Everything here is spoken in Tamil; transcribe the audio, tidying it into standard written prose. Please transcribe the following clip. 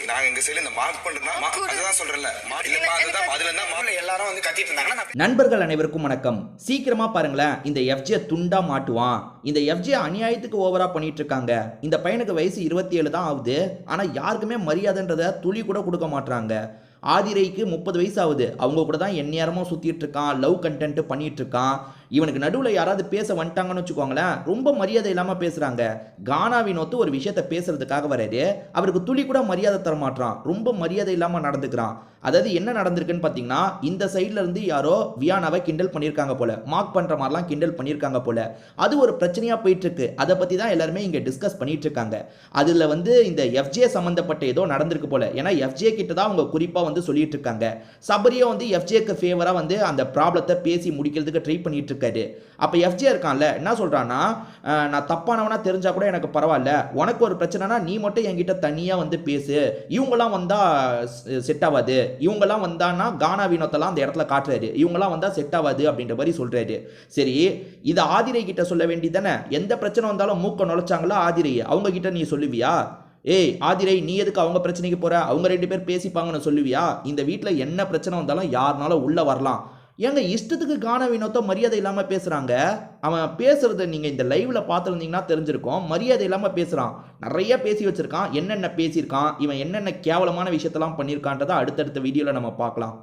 நாங்க எங்க சைடுல இந்த மார்க் பண்றதுனா அதுதான் சொல்றேன்ல இல்லப்பா அதுதான் அதுல இருந்தா மார்க்ல எல்லாரும் வந்து கத்திட்டு இருந்தாங்கன்னா நண்பர்கள் அனைவருக்கும் வணக்கம். சீக்கிரமா பாருங்களேன், இந்த எஃப்ஜே துண்டா மாட்டுவான். இந்த எஃப்ஜே அநியாயத்துக்கு ஓவரா பண்ணிட்டு இருக்காங்க. இந்த பையனுக்கு வயசு 27 தான் ஆகுது. ஆனா யாருக்குமே மரியாதைன்றத துளி கூட கொடுக்க மாட்றாங்க. ஆதிரைக்கு 30 வயசு ஆகுது. அவங்க கூட தான் எந்நேரமும் சுத்திட்டு இருக்கான். லவ் கண்டென்ட் பண்ணிட்டு இருக்கான். இவனுக்கு நடுவுல யாராவது பேச வந்துட்டாங்கன்னு வச்சுக்கோங்களேன், ரொம்ப மரியாதை இல்லாம பேசுறாங்க. கானா வினோத் ஒரு விஷயத்த பேசுறதுக்காக வராரு. அவருக்கு துளி கூட மரியாதை தர மாட்றான். ரொம்ப மரியாதை இல்லாம நடந்துக்கிறான். அதாவது என்ன நடந்திருக்குன்னு பார்த்தீங்கன்னா, இந்த சைடுல இருந்து யாரோ வியானாவை கிண்டல் பண்ணியிருக்காங்க போல. மார்க் பண்ற மாதிரிலாம் கிண்டல் பண்ணியிருக்காங்க போல. அது ஒரு பிரச்சனையா போயிட்டு இருக்கு. அதை பத்தி தான் எல்லாருமே இங்க டிஸ்கஸ் பண்ணிட்டு இருக்காங்க. அதுல வந்து இந்த எஃப்ஜே சம்பந்தப்பட்ட ஏதோ நடந்திருக்கு போல. ஏன்னா எஃப்ஜே கிட்ட தான் அவங்க குறிப்பா வந்து சொல்லிட்டு இருக்காங்க. சபரியோ வந்து எஃப்ஜேக்கு ஃபேவரா வந்து அந்த ப்ராப்ளத்தை பேசி முடிக்கிறதுக்கு ட்ரை பண்ணிட்டு இருக்காரு. அப்ப எஃப்ஜே இருக்கான்ல என்ன சொல்றான்னா, நான் தப்பானவனா தெரிஞ்சா கூட எனக்கு பரவாயில்ல. உனக்கு ஒரு பிரச்சனைனா நீ மட்டும் என்கிட்ட தனியா வந்து பேசு. இவங்கலாம் வந்தா செட் ஆகாது. இவங்கலாம் வந்தான்னா கானா வினோத்தெல்லாம் அந்த இடத்துல காட்டுறாரு. இவங்கலாம் வந்தா செட் ஆகாது அப்படின்ற மாதிரி சொல்றாரு. சரி, இதை ஆதிரை கிட்ட சொல்ல வேண்டியதானே? எந்த பிரச்சனை வந்தாலும் மூக்க நுழைச்சாங்களா ஆதிரை, அவங்க கிட்ட நீ சொல்லுவியா? ஏய் ஆதிரை, நீ எதுக்கு அவங்க பிரச்சனைக்கு போற? அவங்க 2 பேர் பேசிப்பாங்கன்னு சொல்லுவியா? இந்த வீட்டில் என்ன பிரச்சனை வந்தாலும் யாருனாலும் உள்ள வரலாம். ஏங்க இஷ்டத்துக்கு கானா வினோத்த மரியாதை இல்லாம பேசுறாங்க. அவன் பேசுறத நீங்க இந்த லைவ்ல பார்த்துருந்தீங்கன்னா தெரிஞ்சிருக்கும். மரியாதை இல்லாம பேசுறான். நிறைய பேசி வச்சிருக்கான். என்னென்ன பேசியிருக்கான், இவன் என்னென்ன கேவலமான விஷயத்தெல்லாம் பண்ணியிருக்கான்றதை அடுத்தடுத்த வீடியோல நம்ம பார்க்கலாம்.